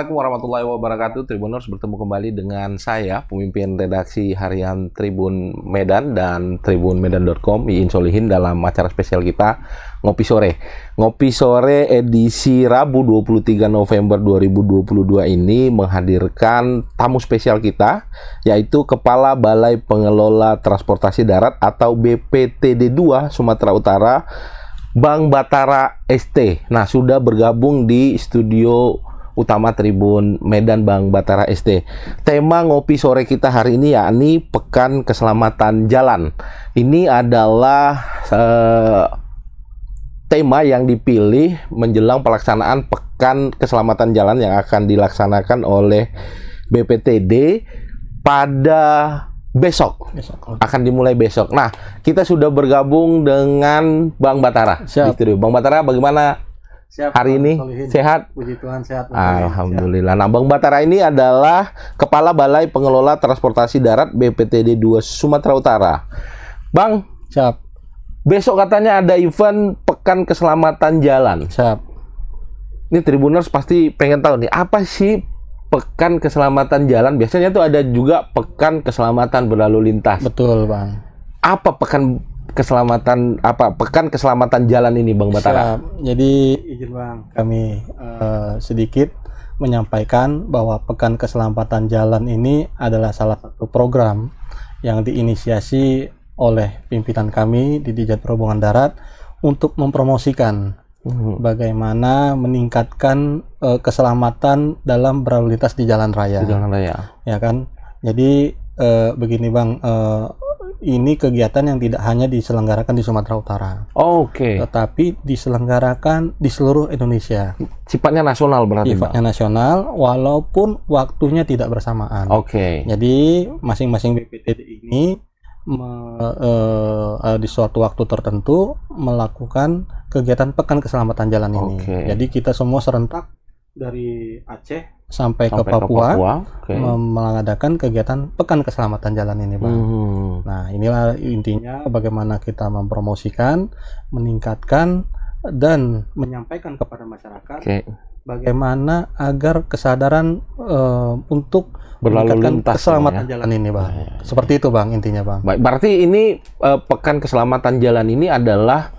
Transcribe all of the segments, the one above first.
Assalamualaikum warahmatullahi wabarakatuh. Tribuners, bertemu kembali dengan saya, pemimpin redaksi harian Tribun Medan dan tribunmedan.com, Iin Solihin, dalam acara spesial kita Ngopi Sore. Ngopi Sore edisi Rabu 23 November 2022 ini menghadirkan tamu spesial kita, yaitu Kepala Balai Pengelola Transportasi Darat atau BPTD 2 Sumatera Utara, Bang Batara ST. Nah, sudah bergabung di studio utama Tribun Medan Bang Batara ST. Tema ngopi sore kita hari ini yakni Pekan Keselamatan Jalan. Ini adalah tema yang dipilih menjelang pelaksanaan Pekan Keselamatan Jalan yang akan dilaksanakan oleh BPTD pada besok. Akan dimulai besok. Nah, kita sudah bergabung dengan Bang Batara. Siap. Di studio. Bang Batara, bagaimana Siap, hari ini? Solihin. Sehat? Puji Tuhan, sehat. Alhamdulillah. Nah, Bang Batara ini adalah Kepala Balai Pengelola Transportasi Darat BPTD 2 Sumatera Utara. Bang, Siap. besok katanya ada event Pekan Keselamatan Jalan. Siap. Ini Tribuners pasti pengen tahu nih, apa sih Pekan Keselamatan Jalan? Biasanya tuh ada juga Pekan Keselamatan Berlalu Lintas. Betul, Bang. Apa Pekan Keselamatan Jalan ini, Bang Batara? Siap. Jadi izin Bang, kami sedikit menyampaikan bahwa Pekan Keselamatan Jalan ini adalah salah satu program yang diinisiasi oleh pimpinan kami di Ditjen Perhubungan Darat untuk mempromosikan bagaimana meningkatkan keselamatan dalam berlalu lintas di jalan raya. Di jalan raya. Ya kan? Jadi begini Bang, ini kegiatan yang tidak hanya diselenggarakan di Sumatera Utara, Oke. tetapi diselenggarakan di seluruh Indonesia. Sifatnya nasional berarti, Bang? Sifatnya nasional, walaupun waktunya tidak bersamaan. Oke. Jadi masing-masing BPTD ini di suatu waktu tertentu melakukan kegiatan Pekan Keselamatan Jalan ini. Oke. Jadi kita semua serentak dari Aceh sampai ke Papua, Oke. mengadakan kegiatan Pekan Keselamatan Jalan ini, Bang. Nah, inilah intinya bagaimana kita mempromosikan, meningkatkan, dan menyampaikan kepada masyarakat Oke. bagaimana agar kesadaran untuk Berlalu meningkatkan lintas keselamatan ya. jalan ini, Bang. Ya. Seperti itu, Bang, intinya, Bang. Baik, berarti ini Pekan Keselamatan Jalan ini adalah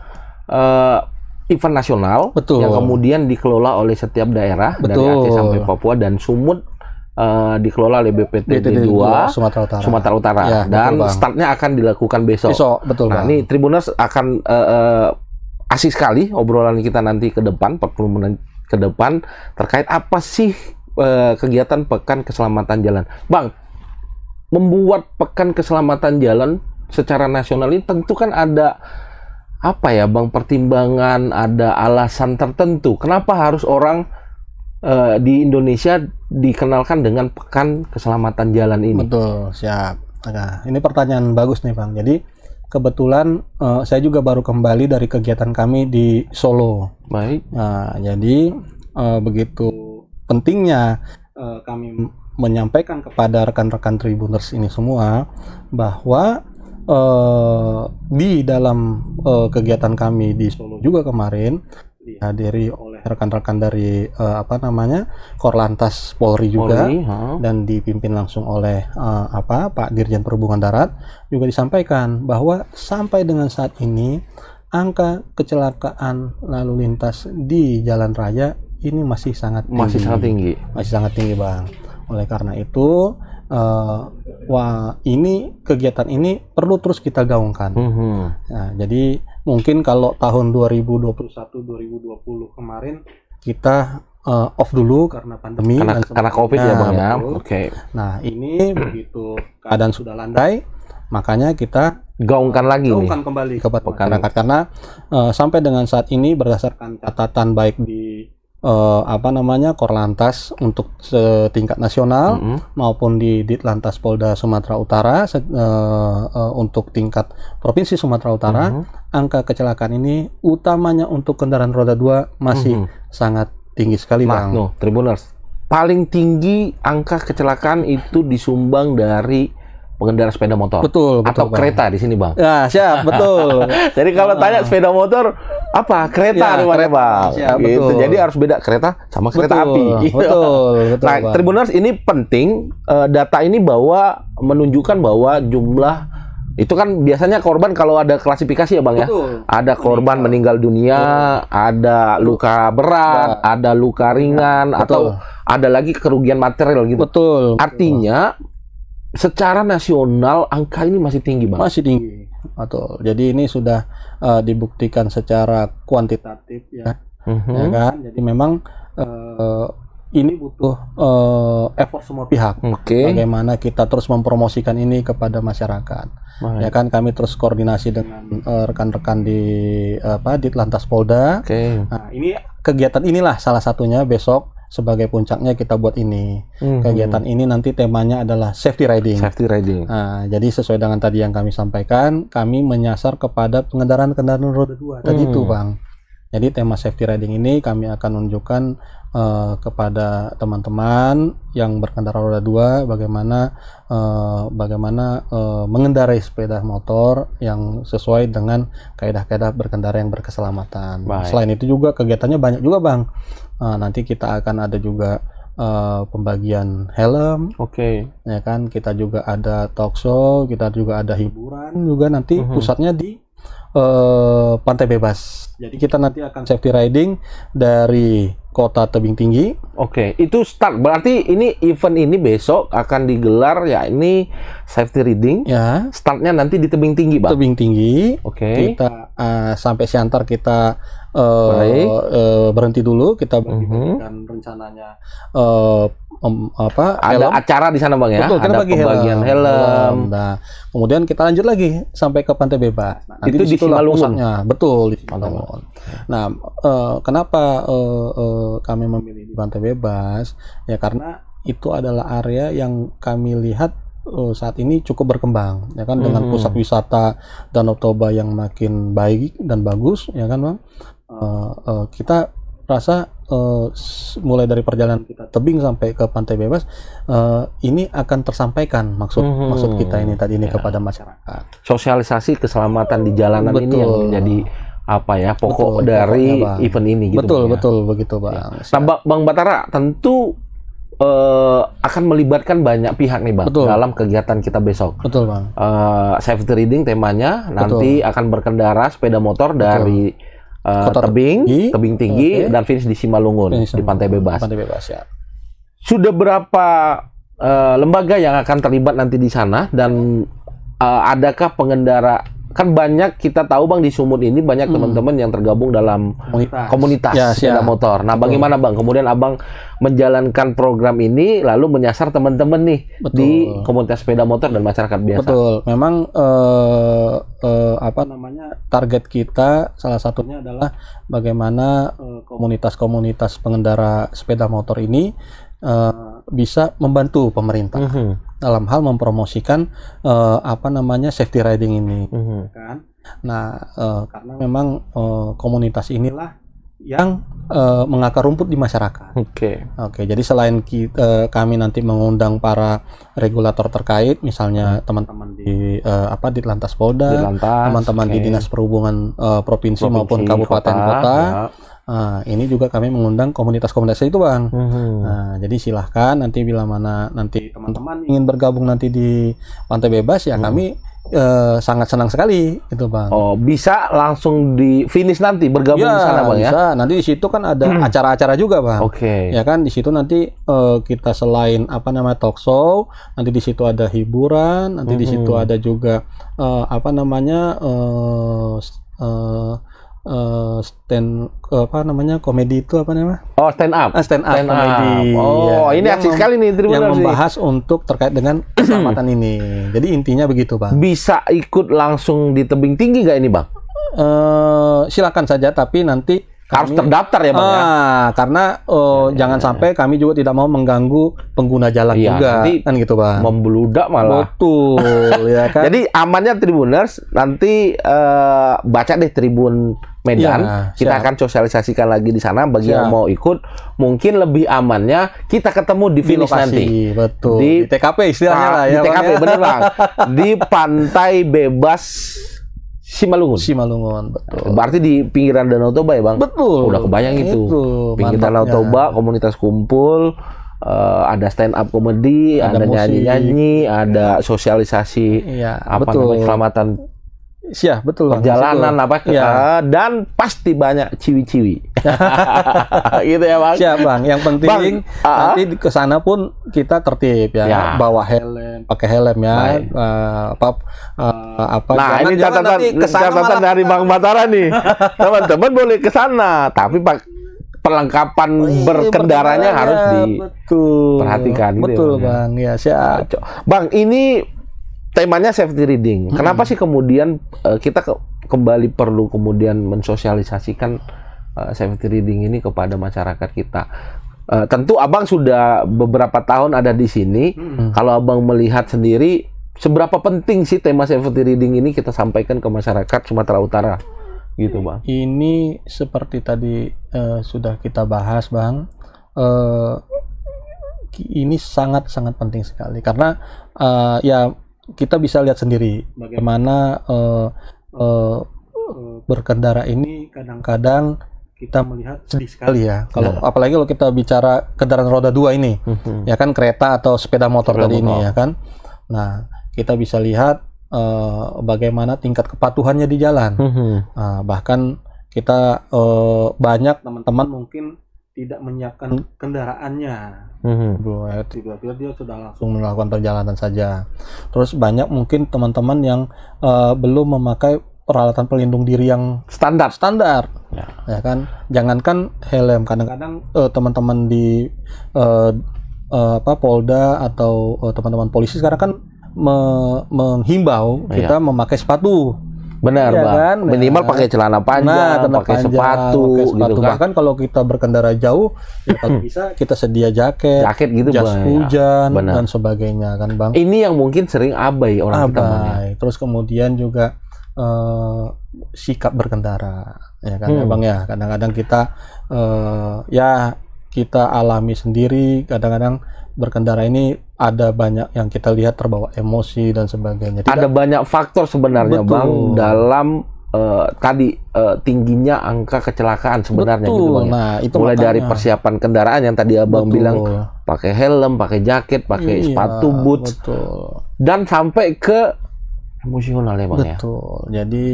event nasional. Betul. Yang kemudian dikelola oleh setiap daerah. Dari Betul. Aceh sampai Papua, dan Sumut dikelola oleh BPTD 2 Sumatera Utara. Ya, Dan betul, Bang. startnya akan dilakukan besok. Betul, Nah, Bang. ini Tribuners akan asik sekali obrolan kita nanti ke depan, 40 menit ke depan, terkait apa sih kegiatan Pekan Keselamatan Jalan. Bang, membuat Pekan Keselamatan Jalan secara nasional ini tentu kan ada apa ya, Bang, pertimbangan, ada alasan tertentu. Kenapa harus orang di Indonesia dikenalkan dengan Pekan Keselamatan Jalan ini? Betul, siap. Nah, ini pertanyaan bagus nih, Bang. Jadi kebetulan saya juga baru kembali dari kegiatan kami di Solo. Baik. Nah, jadi begitu pentingnya kami menyampaikan kepada rekan-rekan Tribuners ini semua bahwa di dalam kegiatan kami di Solo juga kemarin dihadiri oleh rekan-rekan dari Korlantas Polri juga, dan dipimpin langsung oleh Pak Dirjen Perhubungan Darat, juga disampaikan bahwa sampai dengan saat ini angka kecelakaan lalu lintas di jalan raya ini masih sangat tinggi. Masih sangat tinggi, Bang. Oleh karena itu, kegiatan ini perlu terus kita gaungkan. Nah, jadi mungkin kalau tahun 2021-2020 kemarin kita off dulu karena pandemi, karena COVID ya, Bang, ya. Oke. Nah, ini begitu keadaan sudah landai, makanya kita gaungkan kembali kepada masyarakat, karena sampai dengan saat ini berdasarkan catatan baik di Korlantas untuk setingkat nasional maupun di Ditlantas Polda Sumatera Utara untuk tingkat Provinsi Sumatera Utara, angka kecelakaan ini utamanya untuk kendaraan roda 2 masih sangat tinggi sekali, Bang. Tribuners, paling tinggi angka kecelakaan itu disumbang dari pengendara sepeda motor. Betul, atau Bang. Kereta di sini, Bang. Ya, siap, betul. Jadi kalau tanya sepeda motor, apa kereta Ya, rupanya Bang. ya, Gitu. betul. Jadi harus beda kereta sama kereta Betul, api. betul, betul, Nah, Bang. Tribuners ini penting, data ini bahwa menunjukkan bahwa jumlah itu kan biasanya korban kalau ada klasifikasi ya Bang ya. Betul. Ada korban meninggal dunia, ada luka berat, ada luka ringan, atau ada lagi kerugian material gitu. Betul. Artinya secara nasional angka ini masih tinggi Bang. Masih tinggi. Betul. Jadi ini sudah dibuktikan secara kuantitatif ya, ya kan. Jadi memang ini butuh effort semua pihak. Oke. Bagaimana kita terus mempromosikan ini kepada masyarakat. Baik. Ya kan, kami terus koordinasi dengan rekan-rekan di Ditlantas Polda. Oke. Nah, ini kegiatan inilah salah satunya besok sebagai puncaknya kita buat ini. Kegiatan ini nanti temanya adalah safety riding. Safety riding. Nah, jadi sesuai dengan tadi yang kami sampaikan, kami menyasar kepada kendaraan roda 2 tadi itu, Bang. Jadi tema safety riding ini kami akan menunjukkan kepada teman-teman yang berkendara roda 2 bagaimana mengendarai sepeda motor yang sesuai dengan kaidah-kaidah berkendara yang berkeselamatan. Baik. Selain itu juga kegiatannya banyak juga, Bang. Nanti kita akan ada juga pembagian helm, Oke. ya kan. Kita juga ada talk show, kita juga ada hiburan juga nanti pusatnya di Pantai Bebas. Jadi kita nanti akan safety riding dari Kota Tebing Tinggi. Oke, itu start. Berarti ini event ini besok akan digelar ya ini safety riding. Ya, Startnya nanti di Tebing Tinggi, Bang. Tebing Tinggi. Oke. Kita sampai Siantar kita Baik. berhenti dulu. Kita bagi-bagikan rencananya Ada helm. acara di sana, Bang ya. Betul, kita Ada bagi pembagian helm. Nah, kemudian kita lanjut lagi sampai ke Pantai Bebas. Nah, nanti Itu di disitulah Simalungun? pusatnya. Betul, di Simalungun. Nah, kenapa kami memilih di Pantai Bebas? Ya karena itu adalah area yang kami lihat saat ini cukup berkembang, ya kan, dengan pusat wisata Danau Toba yang makin baik dan bagus, ya kan, Bang. Kita rasa mulai dari perjalanan kita tebing sampai ke Pantai Bebas ini akan tersampaikan maksud kita ini tadi ini kepada masyarakat. Sosialisasi keselamatan di jalanan ini yang Betul. menjadi apa ya pokok Betul, dari pokoknya, Bang. event ini gitu. Betul, Bang, ya. betul begitu, Bang. Nah, Bang Batara tentu akan melibatkan banyak pihak nih, Bang, Betul. dalam kegiatan kita besok. Betul, Bang. Safety riding temanya nanti akan berkendara sepeda motor dari Kota tebing tinggi Oke. dan finish di Simalungun di Pantai Bebas. Pantai Bebas, ya. Sudah berapa lembaga yang akan terlibat nanti di sana dan adakah pengendara? Kan banyak kita tahu, Bang, di Sumut ini banyak teman-teman yang tergabung dalam komunitas Ya, sepeda siap. motor. Nah, bagaimana, Bang? Kemudian Abang menjalankan program ini lalu menyasar teman-teman nih Betul. di komunitas sepeda motor dan masyarakat biasa. Betul, memang target kita salah satunya adalah bagaimana komunitas-komunitas pengendara sepeda motor ini bisa membantu pemerintah dalam hal mempromosikan safety riding ini, kan? Nah, karena memang komunitas inilah yang mengakar rumput di masyarakat. Oke. Jadi selain kami nanti mengundang para regulator terkait, misalnya teman-teman di Ditlantas Polda, teman-teman di Dinas Perhubungan provinsi maupun kabupaten kota. Ya. Nah, ini juga kami mengundang komunitas-komunitas itu, Bang. Nah, jadi silahkan nanti bila mana nanti teman-teman ingin bergabung nanti di Pantai Bebas, ya kami sangat senang sekali, gitu, Bang. Oh, bisa langsung di finish nanti bergabung di sana, Bang, ya? Bisa. Nanti di situ kan ada acara-acara juga, Bang. Oke. Ya kan, di situ nanti kita selain talk show, nanti di situ ada hiburan, nanti di situ ada juga stand komedi itu Oh, stand up. stand up komedi. Oh, Ya, ini yang asik sekali nih Tribuners yang nih. membahas untuk terkait dengan keselamatan ini. Jadi intinya begitu, Bang. Bisa ikut langsung di tebing tinggi nggak ini, Bang? Silakan saja, tapi nanti Harus terdaftar ya, Bang, ya? Karena jangan sampai kami juga tidak mau mengganggu pengguna jalan Iya, juga, nanti kan gitu, Bang. Membludak malah. Betul, ya kan. Jadi amannya Tribuners, nanti baca deh Tribun Medan. Ya, Kita siap. akan sosialisasikan lagi di sana. Bagi Siap. yang mau ikut, mungkin lebih amannya kita ketemu di Di finish lokasi, nanti. betul. Di Di TKP istilahnya lah di ya, Bang, TKP, ya. bener, Bang. Di Pantai Bebas Simalungun, betul. Berarti di pinggiran Danau Toba ya, Bang? Betul. Udah kebayang itu. Pinggir Danau Toba, komunitas kumpul, ada stand up komedi, ada nyanyi-nyanyi, ada sosialisasi, betul. namanya, keselamatan betul, perjalanan dan pasti banyak ciwi-ciwi. Gitu ya, Bang. Siap, Bang. Yang penting nanti ke sana pun kita tertib ya. Bawa helm, pakai helm ya. Nah, ini catatan dari Bang Batara nih. Teman-teman boleh ke sana, tapi perlengkapan berkendaranya harus diperhatikan. Betul, gitu, Bang. Ya, siap. Bang, ini temanya safety reading. Kenapa sih kemudian kita kembali perlu kemudian mensosialisasikan safety reading ini kepada masyarakat kita? Tentu Abang sudah beberapa tahun ada di sini. Kalau Abang melihat sendiri, seberapa penting sih tema safety reading ini kita sampaikan ke masyarakat Sumatera Utara? Gitu, Bang. Ini seperti tadi sudah kita bahas, Bang. Ini sangat-sangat penting sekali karena kita bisa lihat sendiri bagaimana berkendara ini kadang-kadang kita melihat sedih sekali ya. Apalagi kalau kita bicara kendaraan roda 2 ini, ya kan, kereta atau sepeda motor tadi ini ya kan. Nah, kita bisa lihat bagaimana tingkat kepatuhannya di jalan. Bahkan kita banyak teman-teman mungkin tidak menyiapkan kendaraannya. Tiba-tiba dia sudah langsung melakukan perjalanan saja. Terus banyak mungkin teman-teman yang belum memakai peralatan pelindung diri yang standar. Ya kan, jangankan helm, kadang-kadang teman-teman di Polda atau teman-teman polisi sekarang kan menghimbau kita memakai sepatu. Benar, Bang. Kan? Minimal pakai celana panjang, pakai sepatu gitu kan. Bahkan kalau kita berkendara jauh, ya kalau bisa kita sedia jaket gitu, jas hujan dan sebagainya kan, Bang. Ini yang mungkin sering abai orang kita. Terus kemudian juga sikap berkendara, ya kan, Bang ya. Kadang-kadang kita kita alami sendiri, kadang-kadang berkendara ini ada banyak yang kita lihat terbawa emosi dan sebagainya. Ada banyak faktor sebenarnya, Bang, dalam tingginya angka kecelakaan sebenarnya. Gitu, Bang. Nah, itu mulai dari persiapan kendaraan yang tadi Abang bilang, pakai helm, pakai jaket, pakai sepatu boots, dan sampai ke emosional ya, Bang. Betul. Jadi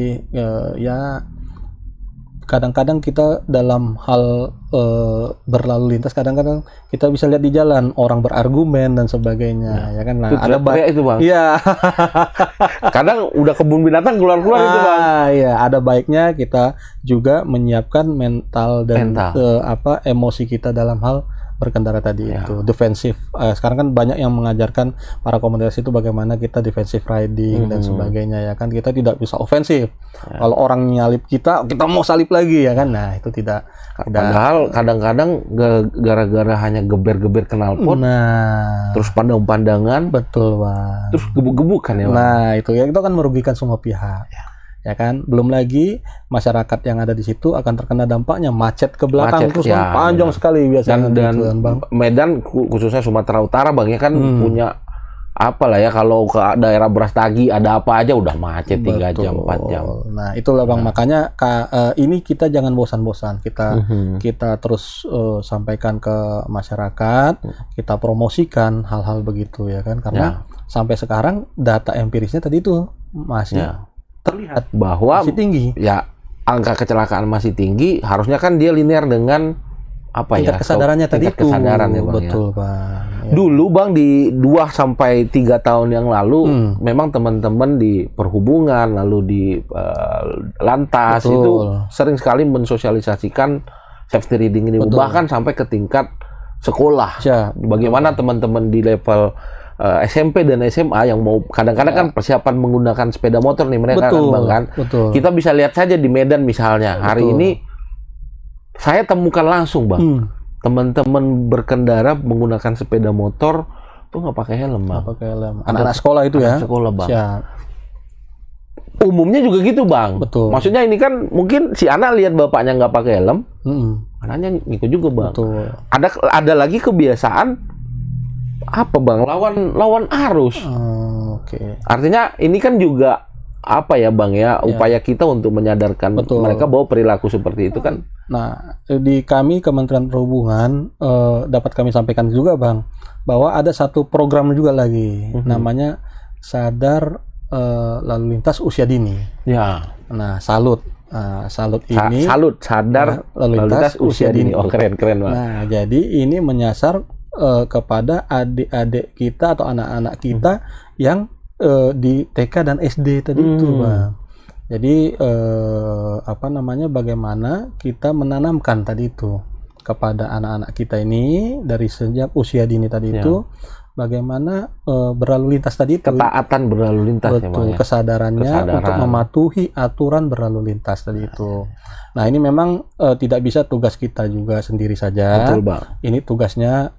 kadang-kadang kita dalam hal berlalu lintas, kadang-kadang kita bisa lihat di jalan orang berargumen dan sebagainya, ya kan. Nah, ada itu, Bang. Iya. Kadang udah kebun binatang keluar-keluar itu, Bang. Iya, ada baiknya kita juga menyiapkan mental dan emosi kita dalam hal berkendara tadi itu defensif. Sekarang kan banyak yang mengajarkan para komunitas itu bagaimana kita defensive riding dan sebagainya, ya kan. Kita tidak bisa ofensif. Kalau orang nyalip kita mau salip lagi, ya kan. Nah, itu tidak. Padahal kadang-kadang gara-gara hanya geber-geber knalpot, terus pandang-pandangan, betul, Bang. Terus gebuk-gebukan ya, Bang. Nah, itu kan merugikan semua pihak. Ya kan, belum lagi masyarakat yang ada di situ akan terkena dampaknya, macet ke belakang terus kan panjang sekali biasanya. Dan Bang. Medan khususnya Sumatera Utara, Bang, ya kan punya apalah ya, kalau ke daerah Brastagi ada apa aja udah macet 3 jam 4 jam. Nah, itulah, Bang, makanya ini kita jangan bosan-bosan, kita terus sampaikan ke masyarakat, kita promosikan hal-hal begitu, ya kan, karena sampai sekarang data empirisnya tadi itu masih terlihat bahwa masih tinggi. Ya, angka kecelakaan masih tinggi, harusnya kan dia linear dengan tingkat kesadarannya tadi itu. Kesadaran ya, Bang. Betul, Bang. Ya. Dulu, Bang, di 2 sampai 3 tahun yang lalu memang teman-teman di perhubungan lalu di lantas itu sering sekali mensosialisasikan safety reading ini, bahkan sampai ke tingkat sekolah. Bagaimana teman-teman di level SMP dan SMA yang mau kadang-kadang kan persiapan menggunakan sepeda motor nih mereka kan, Bang, kan. Kita bisa lihat saja di Medan misalnya. Hari ini saya temukan langsung, Bang. Teman-teman berkendara menggunakan sepeda motor tuh nggak pakai helm, Bang. Nggak pakai helm. Anak-anak sekolah itu ya. Sekolah, Bang. Umumnya juga gitu, Bang. Betul. Maksudnya ini kan mungkin si anak lihat bapaknya nggak pakai helm, anaknya ngikut juga, Bang. Betul. Ada lagi kebiasaan apa, Bang? Lawan arus. Oke. Artinya ini kan juga apa ya Bang ya, Ya. upaya kita untuk menyadarkan Betul. mereka bahwa perilaku seperti itu kan. Nah, di kami Kementerian Perhubungan dapat kami sampaikan juga Bang, bahwa ada satu program juga lagi, namanya Sadar Lalu Lintas Usia Dini. Ya. Nah, salut. Salut ini Salut sadar lalu lintas usia dini. Oh, keren Bang. Nah, jadi ini menyasar kepada adik-adik kita atau anak-anak kita yang di TK dan SD tadi itu, Bang. Jadi bagaimana kita menanamkan tadi itu kepada anak-anak kita ini dari sejak usia dini tadi itu, bagaimana berlalu lintas tadi itu. Ketaatan berlalu lintas ya Bang. Betul, Ya? kesadarannya untuk mematuhi aturan berlalu lintas tadi itu. Nah, ini memang tidak bisa tugas kita juga sendiri saja. Betul Bang. Ini tugasnya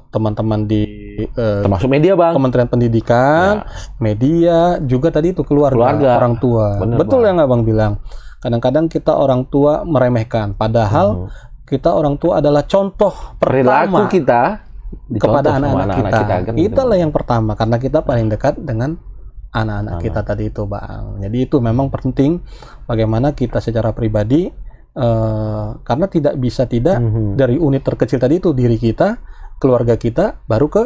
teman-teman di Termasuk media Bang. Kementerian Pendidikan, media, juga tadi itu keluarga. Orang tua. Bener, betul Bang. yang Abang bilang. Kadang-kadang kita orang tua meremehkan, padahal kita orang tua adalah contoh Perilaku pertama kita kepada anak-anak kita. kan, Itulah yang pertama, karena kita paling dekat dengan anak-anak kita tadi itu, Bang. Jadi itu memang penting bagaimana kita secara pribadi, karena tidak bisa dari unit terkecil tadi itu, diri kita, keluarga kita, baru ke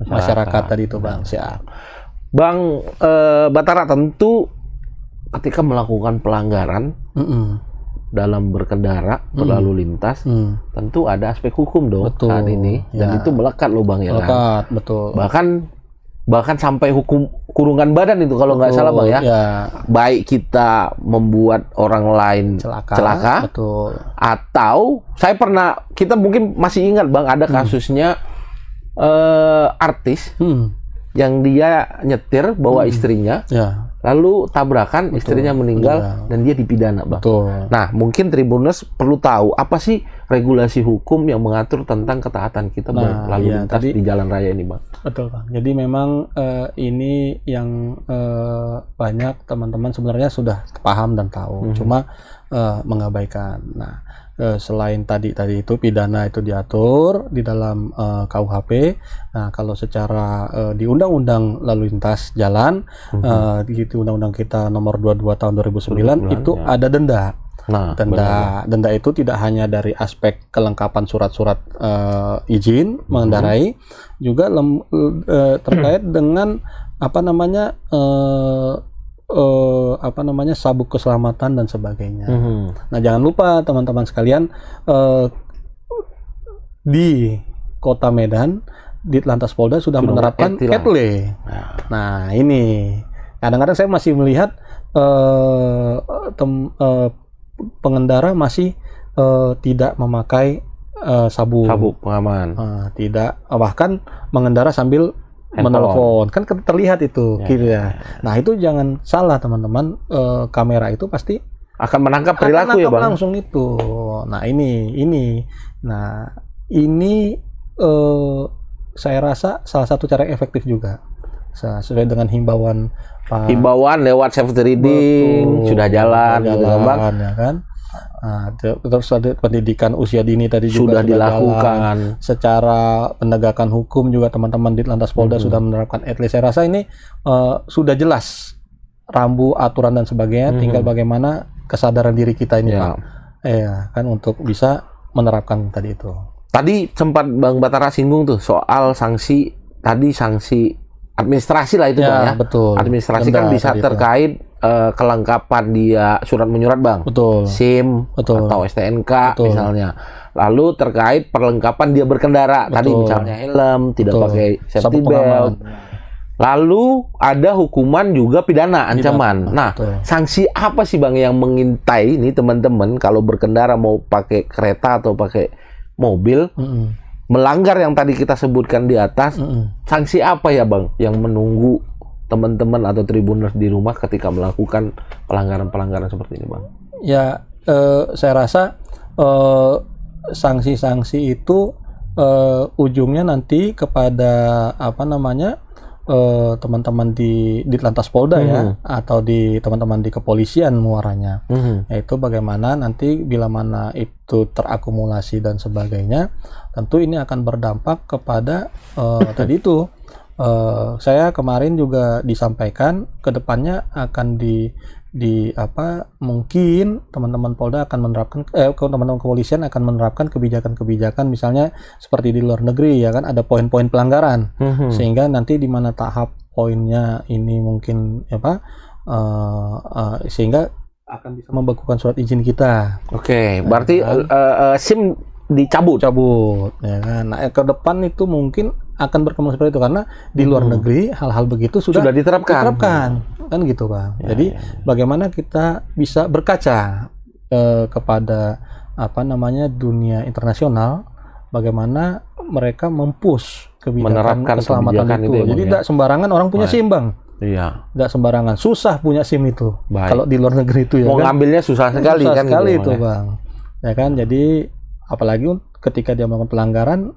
masyarakat tadi itu, Bang. Siap. Bang Batara, tentu ketika melakukan pelanggaran dalam berkendara, berlalu lintas, tentu ada aspek hukum dong. Betul. Saat ini, dan itu melekat loh Bang ya. Melekat, betul. Bahkan sampai hukum kurungan badan itu kalau nggak salah Bang ya. Baik kita membuat orang lain celaka, betul. Atau kita mungkin masih ingat Bang, ada kasusnya artis yang dia nyetir bawa istrinya, lalu tabrakan, istrinya meninggal, dan dia dipidana Bang. Betul. Nah, mungkin Tribuners perlu tahu apa sih regulasi hukum yang mengatur tentang ketaatan kita berlalu lintas di jalan raya ini Bang. Betul Bang. Jadi memang ini yang banyak teman-teman sebenarnya sudah paham dan tahu, cuma mengabaikan. Nah, selain tadi itu pidana itu diatur di dalam KUHP. Nah, kalau secara di Undang-Undang Lalu Lintas Jalan, di Undang-Undang kita nomor 22 tahun 2009 itu ada denda. Nah, denda itu tidak hanya dari aspek kelengkapan surat-surat izin mengendarai, juga terkait dengan sabuk keselamatan dan sebagainya. Nah, jangan lupa teman-teman sekalian, di Kota Medan, Ditlantas Polda sudah menerapkan etle. Nah, ini kadang-kadang saya masih melihat pengendara masih tidak memakai sabuk pengaman, tidak, bahkan mengendara sambil menelpon, kan terlihat itu Nah, itu jangan salah teman-teman, kamera itu pasti akan menangkap perilaku ya Bang. Langsung itu. Nah, ini saya rasa salah satu cara yang efektif juga, sesuai dengan himbauan lewat safety reading sudah jalan gitu Bang. Ya kan? Nah, terus ada pendidikan usia dini tadi juga sudah dilakukan. Secara penegakan hukum juga teman-teman di Ditlantas Polda sudah menerapkan etle. Saya rasa ini sudah jelas rambu, aturan dan sebagainya. Tinggal bagaimana kesadaran diri kita ini, Pak. Kan untuk bisa menerapkan tadi itu. Tadi sempat Bang Batara singgung tuh soal sanksi administrasi lah itu Bang ya. Betul. Administrasi kan bisa terkait kelengkapan dia surat menyurat Bang. Betul. SIM atau STNK misalnya. Lalu terkait perlengkapan dia berkendara. Tadi misalnya helm, tidak pakai safety belt. Lalu ada hukuman juga pidana, ancaman. Nah, sanksi apa sih Bang yang mengintai ini teman-teman kalau berkendara mau pakai kereta atau pakai mobil? Melanggar yang tadi kita sebutkan di atas, sanksi apa ya Bang yang menunggu teman-teman atau Tribuners di rumah ketika melakukan pelanggaran-pelanggaran seperti ini Bang? Ya, saya rasa sanksi-sanksi itu ujungnya nanti kepada teman-teman di Ditlantas Polda ya, atau di teman-teman di kepolisian muaranya. Yaitu bagaimana nanti bila mana itu terakumulasi dan sebagainya, tentu ini akan berdampak kepada tadi itu Saya kemarin juga disampaikan ke depannya akan di apa, mungkin teman-teman Polda akan menerapkan teman-teman kepolisian akan menerapkan kebijakan-kebijakan misalnya seperti di luar negeri ya kan, ada poin-poin pelanggaran sehingga nanti di mana tahap poinnya ini mungkin apa, sehingga akan bisa membekukan surat izin kita. Oke, berarti SIM dicabut. Ya kan. Nah, ke depan itu mungkin akan berkembang seperti itu karena di luar negeri hal-hal begitu sudah diterapkan. Kan gitu, Bang. Ya, Jadi bagaimana kita bisa berkaca kepada apa namanya dunia internasional, bagaimana mereka mempush kebijakan Menerapkan keselamatan kebijakan itu. itu ya, Jadi Bang, tidak sembarangan orang punya SIM, Bang. Iya. Tidak sembarangan, susah punya SIM itu. Baik. Kalau di luar negeri itu ya Mau kan. ngambilnya susah sekali Susah kan sekali gitu, itu, Bang. Ya kan, jadi apalagi ketika dia melakukan pelanggaran,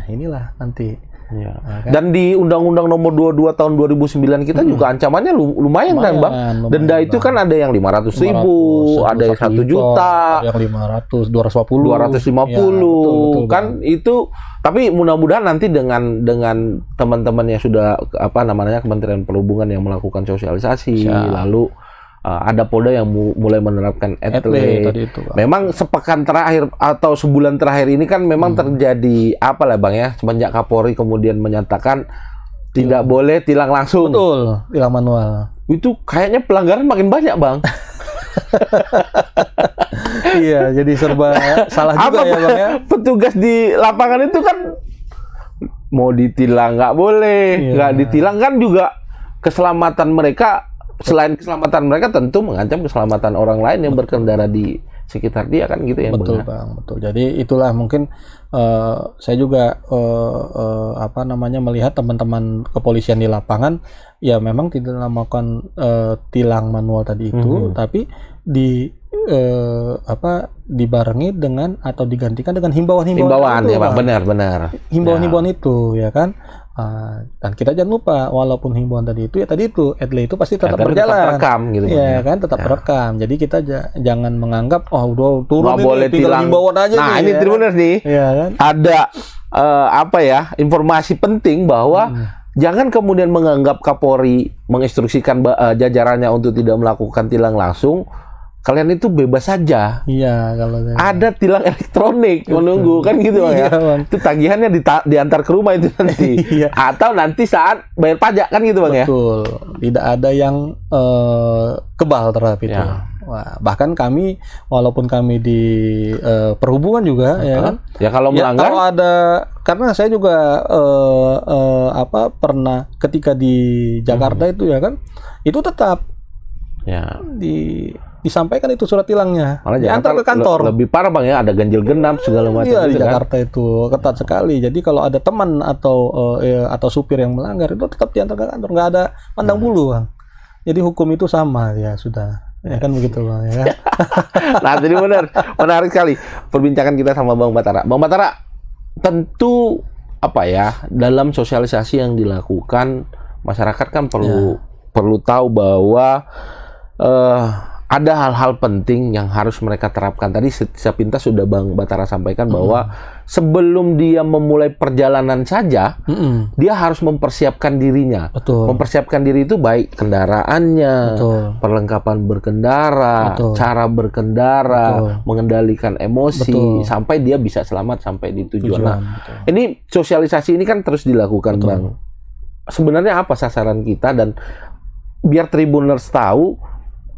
inilah nanti. Iya. Nah, kan? Dan di Undang-Undang Nomor 22 Tahun 2009 kita juga ancamannya lumayan kan, Bang? Denda itu kan ada yang 500.000, ada yang 1 juta, ada yang 500, 250. 250. Ya, betul, kan Bang. itu, tapi mudah-mudahan nanti dengan teman-teman yang sudah apa namanya Kementerian Perhubungan yang melakukan sosialisasi, lalu ada Polda yang mulai menerapkan etle. Tadi itu, Bang. Memang sepekan terakhir atau sebulan terakhir ini kan memang terjadi apa lah, Bang ya, semenjak Kapolri kemudian menyatakan tidak boleh tilang langsung. Betul, tilang manual. Itu kayaknya pelanggaran makin banyak, Bang. Iya, jadi serba salah juga ya, Bang ya. Petugas di lapangan itu kan mau ditilang nggak boleh, nggak ditilang kan juga keselamatan mereka. Selain keselamatan mereka tentu mengancam keselamatan orang lain yang berkendara di sekitar dia kan gitu ya, betul, Bang. Betul. Jadi itulah mungkin saya juga apa namanya melihat teman-teman kepolisian di lapangan ya memang tidak melakukan tilang manual tadi itu, tapi dibarengi dengan atau digantikan dengan himbauan Ya, Bang, benar. Himbauan itu ya kan. Dan kita jangan lupa walaupun himbauan tadi itu etle itu pasti tetap berjalan, tetap rekam gitu ya kan, tetap rekam. Jadi kita jangan menganggap udah turun ini boleh tinggal himbauan aja nah nih, ini ya. Tribuners nih Ya kan? ada apa ya informasi penting bahwa jangan kemudian menganggap Kapolri menginstruksikan jajarannya untuk tidak melakukan tilang langsung. Kalian itu bebas saja. Iya, kalau ada tilang elektronik menunggu kan gitu, Bang ya. Bang. Itu tagihannya diantar ke rumah itu nanti. Atau nanti saat bayar pajak kan gitu, Bang ya. Betul. Tidak ada yang kebal terhadap itu. Ya. Wah, bahkan kami walaupun kami di perhubungan juga ya kan. Ya kalau melanggar kalau ada, karena saya juga pernah ketika di Jakarta itu ya kan, itu tetap ya disampaikan itu surat tilangnya. Malah diantar ke kantor. Lebih parah, Bang ya, ada ganjil genap segala macam. Iya, di gitu, Jakarta kan? Itu ketat sekali. Jadi kalau ada teman atau supir yang melanggar itu tetap diantar ke kantor, nggak ada pandang bulu, Bang. Jadi hukum itu sama ya sudah. Ya kan begitu, Bang ya. Nah, jadi menarik sekali perbincangan kita sama Bang Batara. Bang Batara, tentu apa ya, dalam sosialisasi yang dilakukan masyarakat kan perlu tahu bahwa ada hal-hal penting yang harus mereka terapkan. Tadi sepintas sudah Bang Batara sampaikan bahwa sebelum dia memulai perjalanan saja, dia harus mempersiapkan dirinya. Betul. Mempersiapkan diri itu baik kendaraannya, perlengkapan berkendara, cara berkendara, mengendalikan emosi, sampai dia bisa selamat sampai di tujuan. Nah, ini sosialisasi ini kan terus dilakukan, Bang. Sebenarnya apa sasaran kita, dan biar Tribuners tahu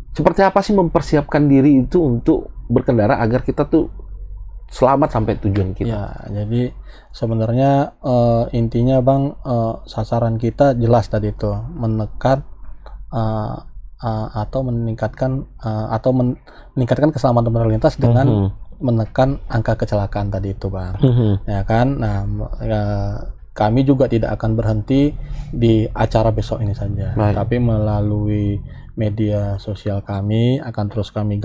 seperti apa sih mempersiapkan diri itu untuk berkendara agar kita tuh selamat sampai tujuan kita. Ya, jadi sebenarnya intinya, Bang, sasaran kita jelas tadi itu menekan atau meningkatkan meningkatkan keselamatan berlalu lintas dengan menekan angka kecelakaan tadi itu, Bang. Ya kan? Nah, kami juga tidak akan berhenti di acara besok ini saja, tapi melalui media sosial kami akan terus kami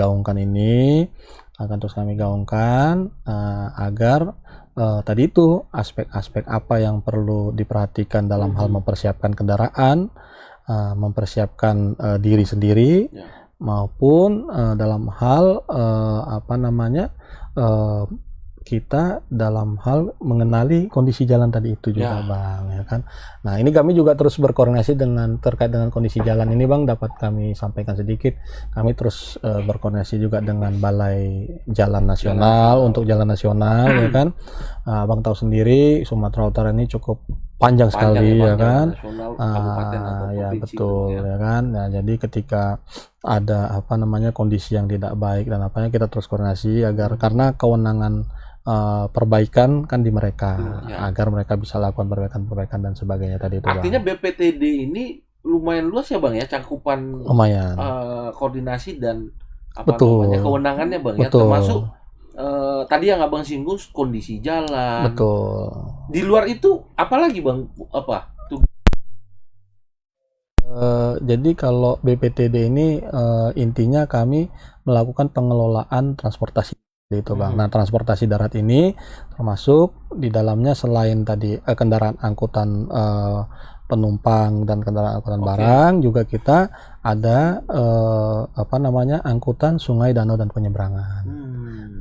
gaungkan agar tadi itu aspek-aspek apa yang perlu diperhatikan dalam hal mempersiapkan kendaraan, mempersiapkan diri sendiri, maupun dalam hal kita dalam hal mengenali kondisi jalan tadi itu juga, Ya. Bang, ya kan. Nah, ini kami juga terus berkoordinasi terkait dengan kondisi jalan ini, Bang, dapat kami sampaikan sedikit. Kami terus berkoordinasi juga dengan Balai Jalan Nasional untuk jalan nasional, ya kan. Abang tahu sendiri Sumatera Utara ini cukup panjang sekali, ya kan. nasional, kabupaten atau Ya provinsi betul, gitu ya kan. Nah, jadi ketika ada kondisi yang tidak baik dan kita terus koordinasi agar karena kewenangan perbaikan kan di mereka, Ya. agar mereka bisa lakukan perbaikan dan sebagainya tadi itu, Artinya Bang. BPTD ini lumayan luas ya, Bang, ya, cakupan Lumayan. koordinasi dan Betul. kewenangannya, Bang, ya, Betul. termasuk tadi yang Abang singgung kondisi jalan. Betul. Di luar itu apalagi, Bang, Jadi kalau BPTD ini intinya kami melakukan pengelolaan transportasi itu, Bang. Nah, transportasi darat ini termasuk di dalamnya selain tadi kendaraan angkutan penumpang dan kendaraan angkutan barang, juga kita ada angkutan sungai, danau, dan penyeberangan.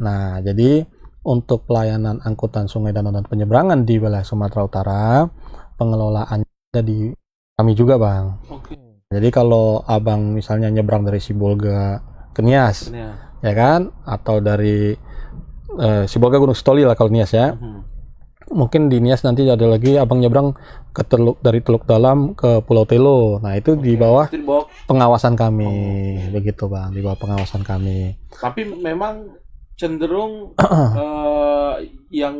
Nah, jadi untuk pelayanan angkutan sungai, danau, dan penyeberangan di wilayah Sumatera Utara, pengelolaannya ada di kami juga, Bang. Jadi kalau Abang misalnya nyebrang dari Sibolga ke Nias, ya kan, atau dari Sibolga Gunung Sitoli lah kalau Nias ya. Mungkin di Nias nanti ada lagi Abang nyebrang ke dari Teluk Dalam ke Pulau Telo. Nah, itu di bawah pengawasan kami, begitu, Bang, di bawah pengawasan kami. Tapi memang cenderung yang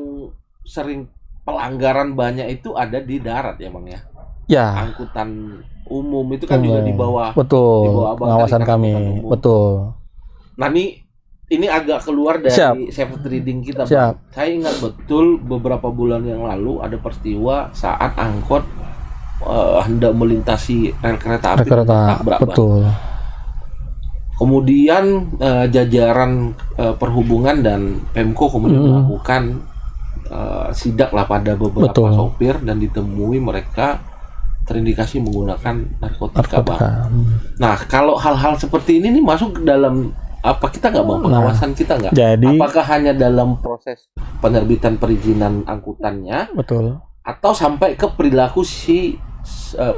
sering pelanggaran banyak itu ada di darat ya, Bang, ya. Ya. Angkutan umum itu kan juga di bawah. Betul. Di bawah pengawasan kami. Betul. Nah, ini agak keluar dari safety reading kita, Bang. Saya ingat betul beberapa bulan yang lalu ada peristiwa saat angkot hendak melintasi rel kereta api tabrak, betul. Bang. Kemudian jajaran perhubungan dan Pemko kemudian melakukan sidak lah pada beberapa sopir dan ditemui mereka terindikasi menggunakan narkotika, Bang. Nah, kalau hal-hal seperti ini nih masuk ke dalam apa kita nggak, Bang, pengawasan kita nggak? Jadi, apakah hanya dalam proses penerbitan perizinan angkutannya, betul, atau sampai ke perilaku si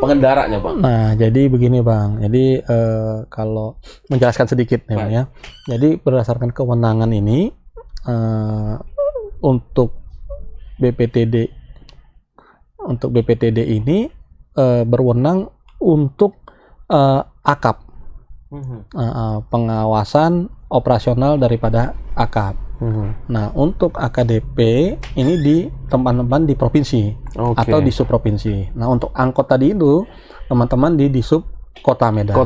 pengendaranya, Bang? Nah, jadi begini, Bang. Jadi kalau menjelaskan sedikit nih, Bang, ya. Jadi berdasarkan kewenangan ini untuk BPTD ini berwenang untuk AKAP, pengawasan operasional daripada AKAP. Nah, untuk AKDP ini di teman-teman di provinsi atau di subprovinsi. Nah, untuk angkot tadi itu teman-teman di sub kota Medan.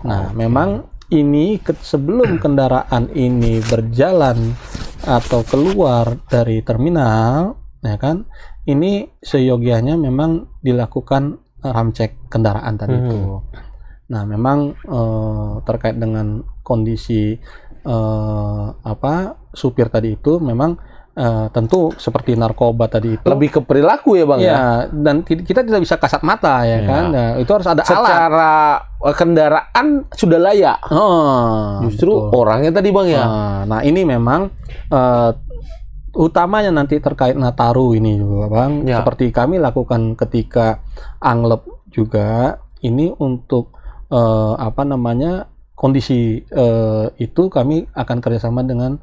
Nah, memang ini sebelum kendaraan ini berjalan atau keluar dari terminal, ya kan, ini seyogianya memang dilakukan ramcek kendaraan tadi itu. Nah, memang terkait dengan kondisi supir tadi itu memang tentu seperti narkoba tadi itu lebih ke perilaku ya, Bang, ya. Dan kita tidak bisa kasat mata, ya kan. Nah, itu harus ada secara kendaraan sudah layak. Justru betul. Orangnya tadi, Bang, ya. Nah, ini memang utamanya nanti terkait Nataru ini juga, Bang. Seperti kami lakukan ketika Anglep juga, ini untuk kondisi itu kami akan kerjasama dengan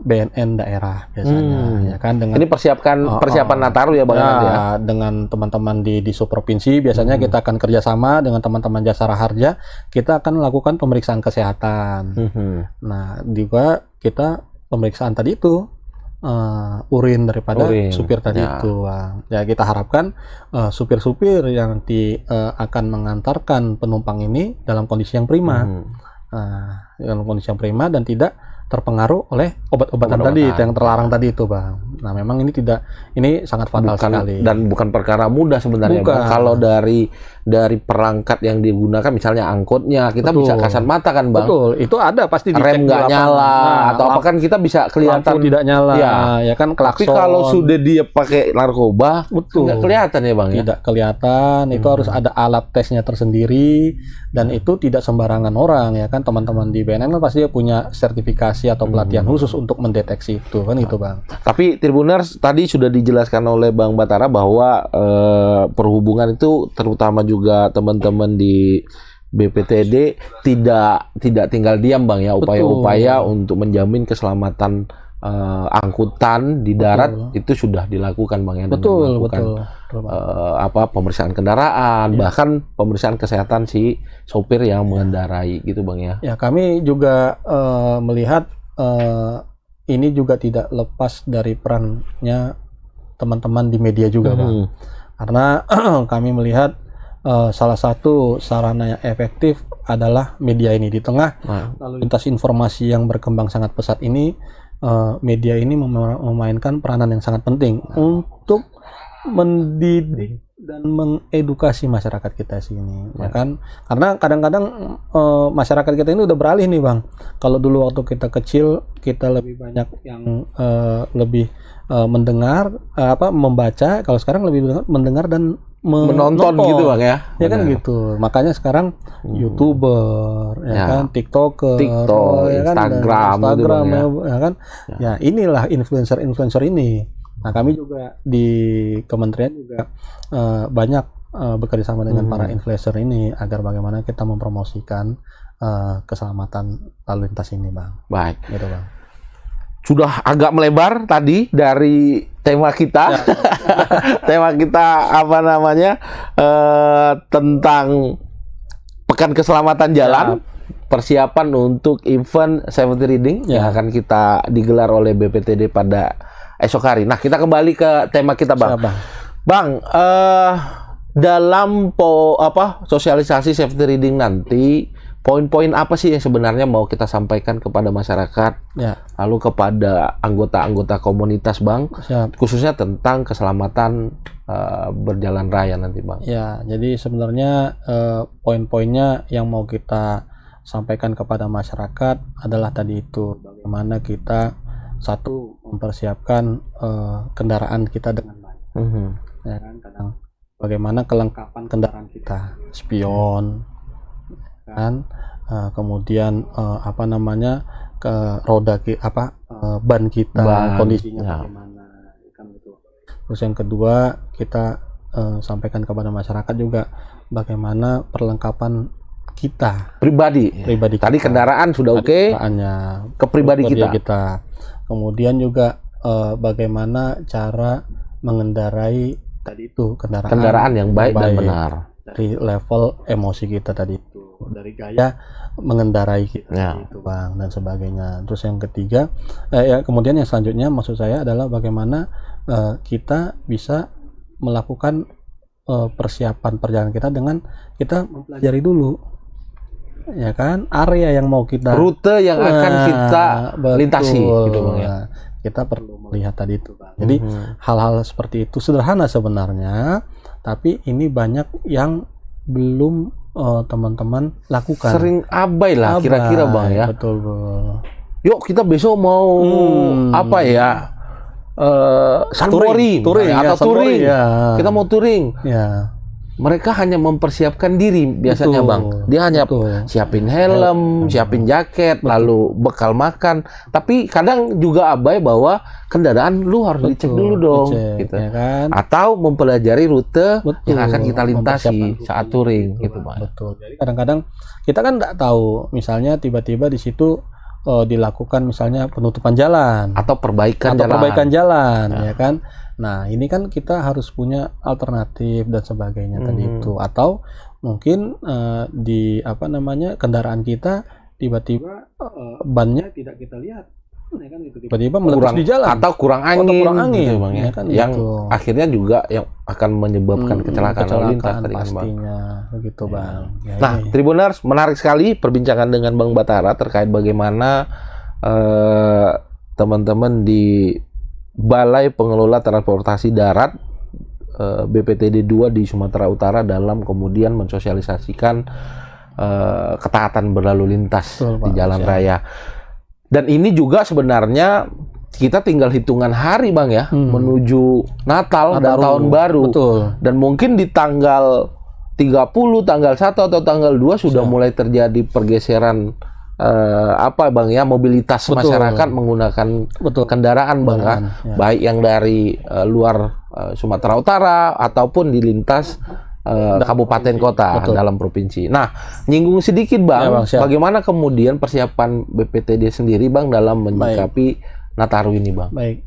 BNN daerah biasanya, ya kan. Dengan ini persiapan Nataru ya, Bang, ya. Dengan teman-teman di subprovinsi biasanya kita akan kerjasama dengan teman-teman Jasara Harja, kita akan melakukan pemeriksaan kesehatan. Nah, juga kita pemeriksaan tadi itu urin daripada supir tadi itu, Bang. Ya, kita harapkan supir-supir yang nanti akan mengantarkan penumpang ini dalam kondisi yang prima, dalam kondisi yang prima dan tidak terpengaruh oleh obat-obatan tadi yang terlarang tadi itu, Bang. Nah, memang ini sangat fatal sekali dan bukan perkara mudah sebenarnya, Bang. Kalau dari dari perangkat yang digunakan, misalnya angkotnya, kita bisa kasat mata kan Bang. Betul, itu ada pasti dicek Rem nggak di lapangan. nyala atau apa kan kita bisa kelihatan lampu tidak nyala, ya kan, klakson. Tapi kalau sudah dia pakai narkoba, betul, nggak kelihatan ya Bang ya. Tidak kelihatan, itu harus ada alat tesnya tersendiri, dan itu tidak sembarangan orang ya kan. Teman-teman di BNN kan pasti punya sertifikasi atau pelatihan khusus untuk mendeteksi itu kan, itu Bang. Tapi Tribuners, tadi sudah dijelaskan oleh Bang Batara bahwa perhubungan itu, terutama juga teman-teman di BPTD, tidak tinggal diam Bang ya, upaya-upaya untuk menjamin keselamatan angkutan di darat itu sudah dilakukan Bang ya. Betul. Pemeriksaan kendaraan, bahkan pemeriksaan kesehatan si sopir yang mengendarai gitu Bang ya. Ya, kami juga melihat ini juga tidak lepas dari perannya teman-teman di media juga Bang. Karena kami melihat salah satu sarana yang efektif adalah media ini. Di tengah lalu lintas informasi yang berkembang sangat pesat ini, media ini memainkan peranan yang sangat penting untuk mendidik dan mengedukasi masyarakat kita sini, ya kan? Karena kadang-kadang masyarakat kita ini udah beralih nih Bang. Kalau dulu waktu kita kecil, kita lebih banyak yang lebih mendengar, membaca. Kalau sekarang lebih mendengar dan menonton gitu Bang ya. Ya kan gitu. Makanya sekarang YouTuber, ya kan, TikTok, ya kan, Instagram gitu Bang ya kan. Ya, inilah influencer ini. Nah, kami juga di kementerian juga banyak bekerja sama dengan para influencer ini agar bagaimana kita mempromosikan keselamatan lalu lintas ini Bang. Baik. Gitu Bang. Sudah agak melebar tadi dari tema kita. Tema kita apa namanya? Tentang Pekan Keselamatan Jalan. Persiapan untuk event safety riding yang akan kita digelar oleh BPTD pada esok hari. Nah, kita kembali ke tema kita Bang. Bang, dalam sosialisasi safety riding nanti, poin-poin apa sih yang sebenarnya mau kita sampaikan kepada masyarakat, lalu kepada anggota-anggota komunitas Bang, khususnya tentang keselamatan berjalan raya nanti Bang? Ya, jadi sebenarnya poin-poinnya yang mau kita sampaikan kepada masyarakat adalah tadi itu, bagaimana kita satu mempersiapkan kendaraan kita dengan baik, ya kan, bagaimana kelengkapan kendaraan kita, spion, kan, kemudian roda ban kita, kondisinya bagaimana, kan gitu. Terus yang kedua kita sampaikan kepada masyarakat juga bagaimana perlengkapan kita pribadi kita. Tadi kendaraan sudah oke, ke pribadi kita. Kemudian juga bagaimana cara mengendarai tadi itu kendaraan yang baik dan benar, dari level emosi kita tadi itu, dari gaya mengendarai kita itu Bang, dan sebagainya. Terus yang ketiga, kemudian yang selanjutnya maksud saya adalah bagaimana kita bisa melakukan persiapan perjalanan kita dengan kita mempelajari dulu, ya kan, area yang mau kita, rute yang akan kita lintasi gitu Bang ya. Kita perlu melihat tadi itu Bang. Jadi hal-hal seperti itu sederhana sebenarnya, tapi ini banyak yang belum teman-teman lakukan. Sering abai lah kira-kira Bang ya. Betul. Yuk kita besok mau touring atau touring. Kita mau touring. Ya. Mereka hanya mempersiapkan diri biasanya Bang. Dia hanya siapin helm, siapin jaket, lalu bekal makan. Tapi kadang juga abai bahwa kendaraan lu harus dicek dulu dong, gitu. Ya kan? Atau mempelajari rute yang akan kita lintasi saat touring, gitu Bang. Betul. Jadi kadang-kadang kita kan nggak tahu, misalnya tiba-tiba di situ dilakukan misalnya penutupan jalan atau perbaikan jalan, ya kan. Nah, ini kan kita harus punya alternatif dan sebagainya tadi itu. Atau mungkin kendaraan kita tiba-tiba bannya tidak kita lihat, ya kan, gitu. Tiba-tiba meletus di jalan atau kurang angin gitu, Bang, ya. Kan, yang gitu. Akhirnya juga yang akan menyebabkan kecelakaan lalu lintas pastinya begitu Bang. Ya, nah, Tribuners, menarik sekali perbincangan dengan Bang Batara terkait bagaimana teman-teman di Balai Pengelola Transportasi Darat BPTD 2 di Sumatera Utara dalam kemudian mensosialisasikan ketaatan berlalu lintas Betul, di Pak. jalan Siap. raya. Dan ini juga sebenarnya kita tinggal hitungan hari Bang ya menuju Natal dan Tahun Baru. Betul. Dan mungkin di tanggal 30, tanggal 1 atau tanggal 2 sudah mulai terjadi pergeseran Bang ya, mobilitas Betul. masyarakat menggunakan kendaraan Bang ya. Ya. Baik yang dari luar Sumatera Utara ataupun di lintas kabupaten kota dalam provinsi. Nah, nyinggung sedikit Bang, Ya, Bang, siap. bagaimana kemudian persiapan BPTD sendiri Bang dalam menyikapi Nataru ini Bang? Baik,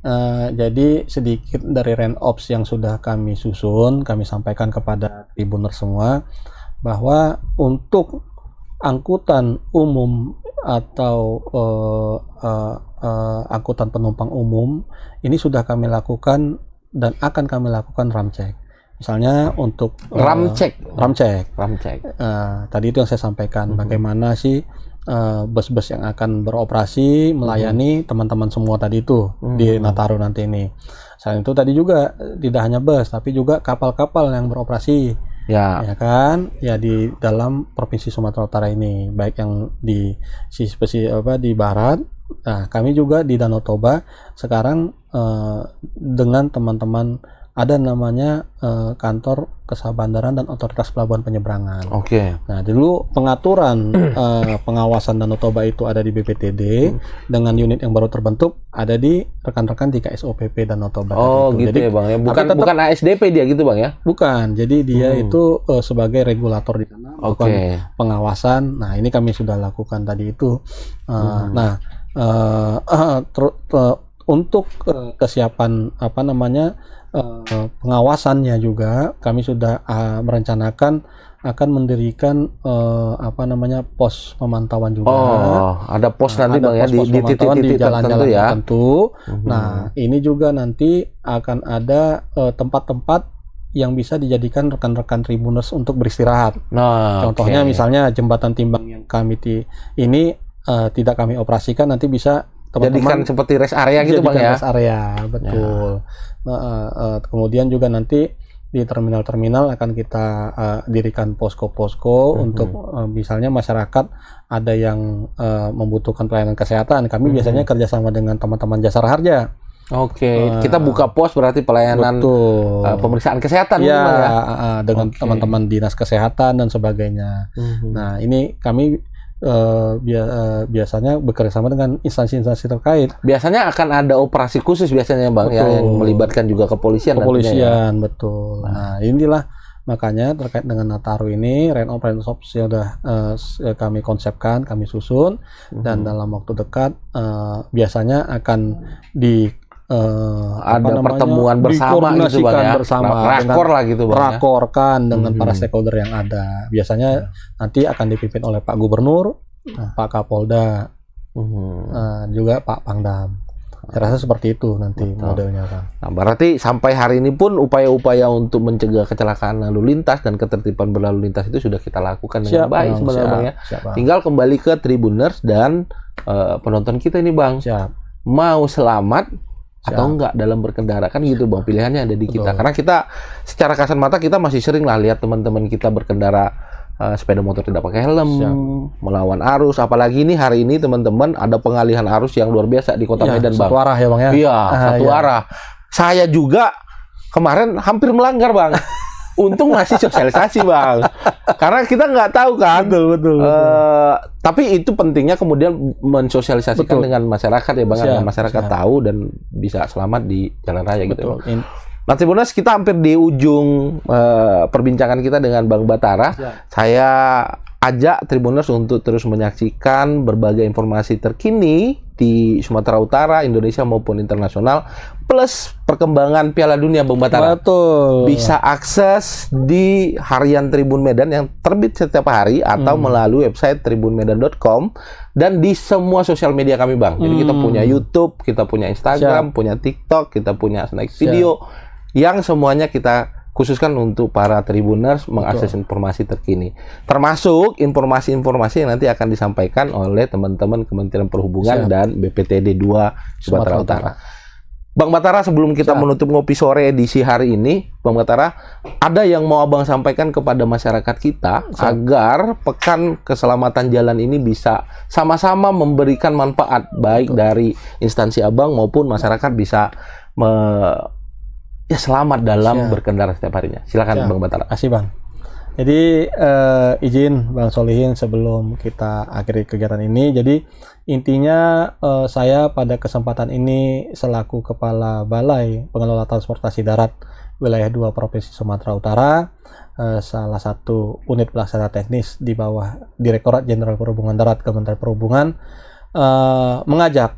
jadi sedikit dari Renops yang sudah kami susun, kami sampaikan kepada Tribuners semua bahwa untuk angkutan umum atau angkutan penumpang umum ini sudah kami lakukan dan akan kami lakukan ramcek. Misalnya untuk Ramcek. Tadi itu yang saya sampaikan, bagaimana sih bus-bus yang akan beroperasi melayani teman-teman semua tadi itu di Nataru nanti ini. Selain itu tadi juga tidak hanya bus, tapi juga kapal-kapal yang beroperasi, ya kan, ya di dalam provinsi Sumatera Utara ini, baik yang di di barat. Nah, kami juga di Danau Toba sekarang dengan teman-teman ada namanya kantor kesabandaran dan otoritas pelabuhan penyeberangan. Oke. Nah, dulu pengaturan pengawasan Danau Toba itu ada di BPTD, dengan unit yang baru terbentuk ada di rekan-rekan di KSOPP Danau Toba. Oh, gitu jadi, ya Bang ya. Bukan ASDP dia gitu Bang ya? Bukan. Jadi dia itu sebagai regulator di sana, melakukan pengawasan. Nah, ini kami sudah lakukan tadi itu. Untuk kesiapan pengawasannya juga kami sudah merencanakan akan mendirikan pos pemantauan juga. Oh, ada pos nanti Bang ya di titik-titik tertentu ya. Nah, ini juga nanti akan ada tempat-tempat yang bisa dijadikan rekan-rekan Tribuners untuk beristirahat. Nah, contohnya misalnya jembatan timbang yang kami ini tidak kami operasikan, nanti bisa jadikan seperti rest area gitu Bang ya. Rest area, betul. Kemudian juga nanti di terminal-terminal akan kita dirikan posko-posko untuk misalnya masyarakat ada yang membutuhkan pelayanan kesehatan. Kami biasanya kerjasama dengan teman-teman Jasara Harja. Oke, kita buka pos berarti pelayanan pemeriksaan kesehatan ya, dengan teman-teman dinas kesehatan dan sebagainya. Nah, ini kami biasanya bekerjasama dengan instansi-instansi terkait. Biasanya akan ada operasi khusus biasanya Bang ya, yang melibatkan juga kepolisian. Kepolisian, betul. Nah, inilah makanya terkait dengan Nataru ini, Renops sudah kami konsepkan, kami susun, dan dalam waktu dekat biasanya akan ada pertemuan bersama gitu Bang ya, rakor lah gitu Bang, rakorkan dengan para stakeholder yang ada. Biasanya nanti akan dipimpin oleh Pak Gubernur, Pak Kapolda, juga Pak Pangdam. Saya rasa seperti itu nanti modelnya Bang. Nah, berarti sampai hari ini pun upaya-upaya untuk mencegah kecelakaan lalu lintas dan ketertiban berlalu lintas itu sudah kita lakukan dengan baik sebenarnya Bang ya. Tinggal kembali ke Tribuners dan penonton kita ini Bang. Mau selamat atau enggak dalam berkendara, kan gitu Bang, pilihannya ada di kita. Karena kita secara kasat mata kita masih sering lah lihat teman-teman kita berkendara sepeda motor tidak pakai helm, melawan arus. Apalagi ini hari ini teman-teman ada pengalihan arus yang luar biasa di Kota Medan Bang. Satu arah ya Bang ya? Iya, satu arah. Saya juga kemarin hampir melanggar Bang. Untung masih sosialisasi Bang, karena kita nggak tahu kan. Betul. Tapi itu pentingnya kemudian mensosialisasikan dengan masyarakat ya Bang, agar masyarakat tahu dan bisa selamat di jalan raya gitu. Nah, Tribuners, kita hampir di ujung perbincangan kita dengan Bang Batara. Saya ajak Tribuners untuk terus menyaksikan berbagai informasi terkini di Sumatera Utara, Indonesia maupun internasional, plus perkembangan Piala Dunia Bang Batara. Betul. Bisa akses di harian Tribun Medan yang terbit setiap hari atau melalui website tribunmedan.com dan di semua sosial media kami Bang. Jadi kita punya YouTube, kita punya Instagram, punya TikTok, kita punya Snack Video yang semuanya kita khususkan untuk para Tribuners mengakses informasi terkini, termasuk informasi-informasi yang nanti akan disampaikan oleh teman-teman Kementerian Perhubungan dan BPTD 2 Sumatera Utara. Bang Batara, sebelum kita Siap. menutup ngopi sore edisi hari ini, Bang Batara, ada yang mau Abang sampaikan kepada masyarakat kita agar pekan keselamatan jalan ini bisa sama-sama memberikan manfaat baik dari instansi Abang maupun masyarakat bisa selamat dalam berkendara setiap harinya. Silakan Bang Batara. Kasih Bang. Jadi izin Bang Solihin sebelum kita akhiri kegiatan ini. Jadi intinya saya pada kesempatan ini selaku Kepala Balai Pengelola Transportasi Darat Wilayah 2 Provinsi Sumatera Utara, salah satu unit pelaksana teknis di bawah Direktorat Jenderal Perhubungan Darat Kementerian Perhubungan, mengajak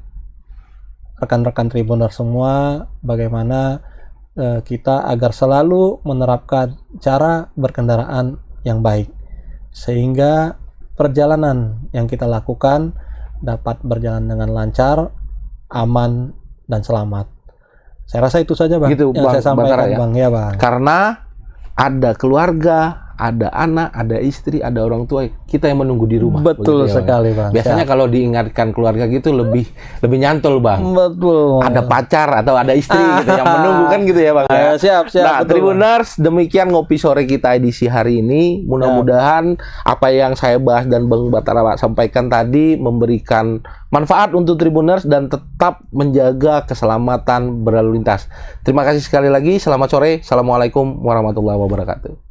rekan-rekan Tribuners semua bagaimana kita agar selalu menerapkan cara berkendaraan yang baik sehingga perjalanan yang kita lakukan dapat berjalan dengan lancar, aman, dan selamat. Saya rasa itu saja Bang Gitu, yang Bang saya sampaikan Batara, ya? Bang. Ya Bang. Karena ada keluarga, ada anak, ada istri, ada orang tua, kita yang menunggu di rumah. Betul Begitu ya, sekali Bang. Biasanya kalau diingatkan keluarga gitu lebih nyantol Bang. Betul. Ada pacar atau ada istri gitu yang menunggu kan gitu ya Bang ya. Siap. Nah, Betul, Tribuners, demikian ngopi sore kita edisi hari ini. Mudah-mudahan apa yang saya bahas dan Bang Batara sampaikan tadi memberikan manfaat untuk Tribuners dan tetap menjaga keselamatan berlalu lintas. Terima kasih sekali lagi. Selamat sore. Assalamualaikum warahmatullahi wabarakatuh.